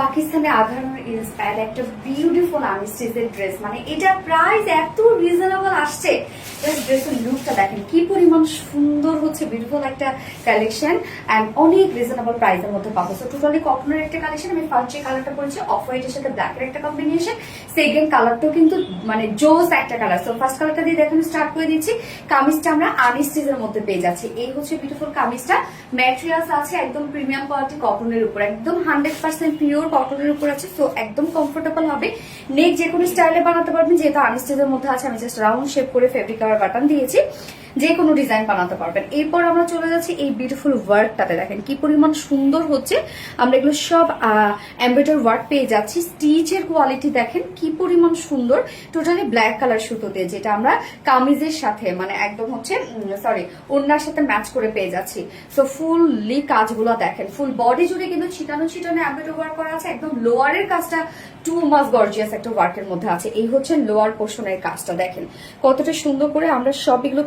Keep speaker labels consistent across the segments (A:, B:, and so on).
A: পাকিস্তানে আঘানোর ইন্সপায়ার্ড একটা beautiful আনস্টিচের dress, মানে এটা প্রাইস এত রিজনেবল আসছে। ড্রেসের লুকটা দেখেন কি পরিমাণ সুন্দর হচ্ছে, বিউটিফুল একটা কালেকশন এন্ড অনেক রিজনেবল প্রাইসের মধ্যে পাবো। সো টোটালি কটনের একটা কালেকশন। আমি ফার্স্ট যে কালারটা পরেছি অফ হোয়াইটের সাথে ব্ল্যাকের একটা কম্বিনেশন, সেকেন্ড কালারটাও কিন্তু মানে জোস একটা কালার। সো ফার্স্ট কালারটা দিয়ে দেখেন স্টার্ট করে দিচ্ছি। কামিজটা আমরা আনস্টিচের মধ্যে পেয়ে যাচ্ছি। এই হচ্ছে বিউটিফুল কামিজটা। ম্যাটেরিয়ালস আছে একদম প্রিমিয়াম কোয়ালিটি কটনের উপর, একদম 100% পিওর কটনের উপর আছে। সো একদম কমফোর্টেবল হবে। নেক যে কোনো স্টাইলে বানাতে পারবেন, যেহেতু আনস্টিচের মধ্যে আছে। আমি জাস্ট রাউন্ড শেপ করে ফেব্রিক কাভার বাটন দিয়েছি, যে কোনো ডিজাইন বানাতে পারবেন। এরপর আমরা চলে যাচ্ছি এই বিউটিফুল ওয়ার্কটাতে। দেখেন কি পরিমাণ সুন্দর হচ্ছে। আমরা এগুলো সব এমব্রয়ডারি ওয়ার্ক পেয়ে যাচ্ছি। স্টিচের কোয়ালিটি দেখেন কি পরিমাণ সুন্দর। টোটালি ব্ল্যাক কালার সুতো দিয়ে, যেটা আমরা কামিজের সাথে মানে একদম হচ্ছে ওড়নার সাথে ম্যাচ করে পেয়ে যাচ্ছি। সো ফুললি কাজগুলো দেখেন, ফুল বডি জুড়ে কিন্তু ছিটানো ছিটানো এমব্রয়ডারি ওয়ার্ক করা আছে। একদম লোয়ারের কাজটা টু মাস গর্জিয়াস একটা ওয়ার্কের মধ্যে আছে। এই হচ্ছে লোয়ার পোর্শনের কাজটা দেখেন কতটা সুন্দর করে আমরা সব এগুলো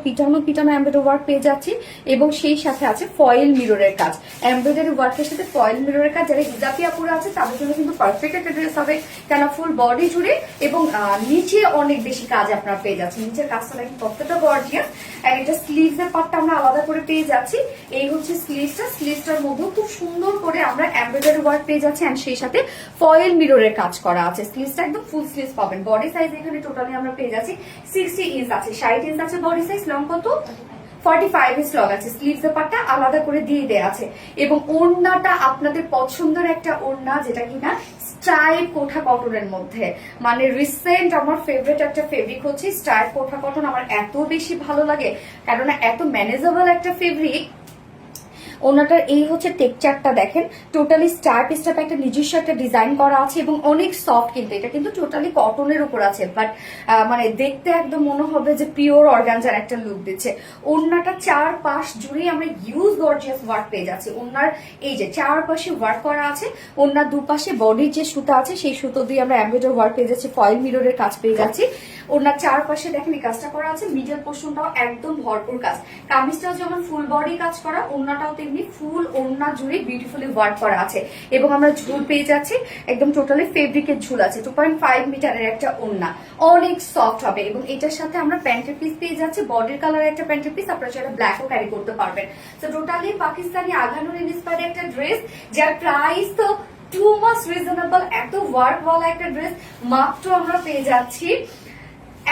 A: পিটানো এমব্রয়ডারি ওয়ার্ক পেয়ে যাচ্ছি। এবং সেই সাথে আছে ফয়েল মিররের কাজ, এমব্রয়ডারি ওয়ার্কের সাথে ফয়েল মিররের কাজ। যারা হিজাবি আপুরা আছে তাদের জন্য কিন্তু পারফেক্ট একটা ড্রেস হবে, কেন ফুল বডি জুড়ে এবং নিচে অনেক বেশি কাজ আপনারা পেয়ে যাচ্ছেন। নিচের কাজটা দেখেন কতটা গর্জিয়াস। আর এটা স্লিভস এর পার্টটা আমরা আলাদা করে পেয়ে যাচ্ছি। এই হচ্ছে স্লিভসটা, স্লিভসটার মধ্যে খুব সুন্দর করে আমরা এমব্রয়ডারি ওয়ার্ক পেয়ে যাচ্ছি এন্ড সেই সাথে ফয়েল মিররের কাজ করা আছে। স্লিভসটা একদম ফুল স্লিভস পাবেন। বডি সাইজ এখানে টোটালি আমরা পেয়ে যাচ্ছি 60 ইঞ্চ আছে, 60 ইঞ্চ আছে বডি সাইজ। লং কত? 45 ইঞ্চ লং আছে। স্লিভস এর পার্টটা আলাদা করে দিয়ে দেয়া আছে। এবং ওড়নাটা আপনাদের পছন্দের একটা ওড়না, যেটা কিনা স্ট্রাইপ কোঠা কটনের মধ্যে, মানে রিসেন্ট আমার ফেভারিট একটা ফেব্রিক হচ্ছে স্ট্রাইপ কোঠা কটন। আমার এত বেশি ভালো লাগে, কেননা এত ম্যানেজেবল একটা ফেব্রিক। ওনাটার এই হচ্ছে টেক্সচারটা দেখেন, টোটালি স্টার স্টার একটা নিজস্ব একটা ডিজাইন করা আছে এবং অনেক সফট। কিন্তু এটা কিন্তু টোটালি কটনের উপর আছে, বাট মানে দেখতে একদম মনে হবে যে পিওর অর্গানজার একটা লুক দিচ্ছে। ওনাটা চারপাশ জুড়ে আমরা ইউজ গর্জিয়াস ওয়ার্ক পেয়ে যাচ্ছি। ওনার এই যে চারপাশে ওয়ার্ক করা আছে, ওনার দুপাশে বডির যে সুতা আছে সেই সুতো দিয়ে আমরা এমব্রয়ডারি ওয়ার্ক পেয়ে যাচ্ছি, ফয়েল মিররের কাজ পেয়ে যাচ্ছি। ওনার চারপাশে দেখেন এই কাজটা করা আছে, মিডল পোর্শনটাও একদম ভরপুর কাজ। কামিজটাও যেমন ফুল বডি কাজ করা, ওড়নাটাও তেমনি ফুল ওড়না জুড়ে বিউটিফুলি ওয়ার্ক করা আছে। এবং আমরা ঝুল পেয়ে যাচ্ছি, একদম টোটালি ফেব্রিকের ঝুল আছে। 2.5 মিটারের একটা ওড়না, অনেক সফট হবে। এবং এটার সাথে আমরা প্যান্টের পিস পেয়ে যাচ্ছি, বডির কালার একটা প্যান্টের পিস। আপনারা সেটা ব্ল্যাকও ক্যারি করতে পারবেন। তো টোটালি পাকিস্তানি আঘানোর ইন্সপায়ার্ড একটা ড্রেস, যার প্রাইস তো টু মাস রিজনেবল। এত ওয়ার্ক ওয়ালা একটা ড্রেস মাত্র আমরা পেয়ে যাচ্ছি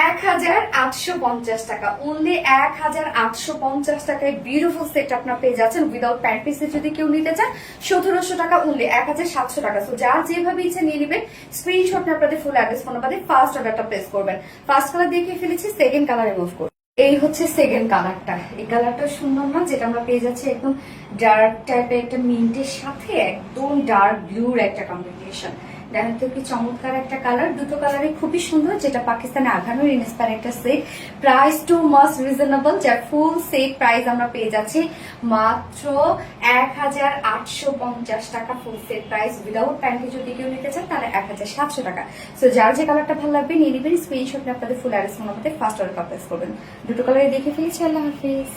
A: 1850 টাকা। অনলি 1850 টাকায় বিউটিফুল সেট আপনারা পেয়ে যাচ্ছেন উইদাউট প্যান্ট পিসে। যদি কেউ নিতে চান 1700 টাকা, অনলি 1700 টাকা। তো যার যেভাবে ইচ্ছে নিয়ে নেবেন। স্ক্রিনশট নিয়ে আপনাদের ফুল অ্যাড্রেস ফোন নাম্বার দিয়ে ফার্স্ট অর্ডারটা প্লেস করবেন। ফার্স্ট কালার দেখিয়ে ফেলেছি, সেকেন্ড কালারে মুভ করবেন। এই হচ্ছে সেকেন্ড কালারটা। এই কালারটা সুন্দর না, যেটা আমরা পেয়ে যাচ্ছি একদম ডার্ক টাইপের একটা মিন্টের সাথে একদম ডার্ক ব্লুর একটা কম্বিনেশন। দেখেন তো কি চমৎকার একটা কালার। দুটো কালারই খুবই সুন্দর, যেটা পাকিস্তানে আঘানোর ইন্সপায়ার একটা সেট। প্রাইস টু মাস রিজনেবল, যার ফুল সেট প্রাইস আমরা পেয়ে যাচ্ছি মাত্র 1850 টাকা ফুল সেট প্রাইস। উইদাউট প্যান্টে যদি কেউ নিতে চান তাহলে 1700 টাকা। সো যার যে কালারটা ভালো লাগবে নিয়ে নেবেন। স্ক্রিনশট নিয়ে আপনাদের ফুল অ্যাড্রেস ফোন নাম্বার দিয়ে ফার্স্ট অর্ডার প্লেস করবেন। দুটো কালারই দেখে ফেলেছি। আল্লাহ হাফিজ।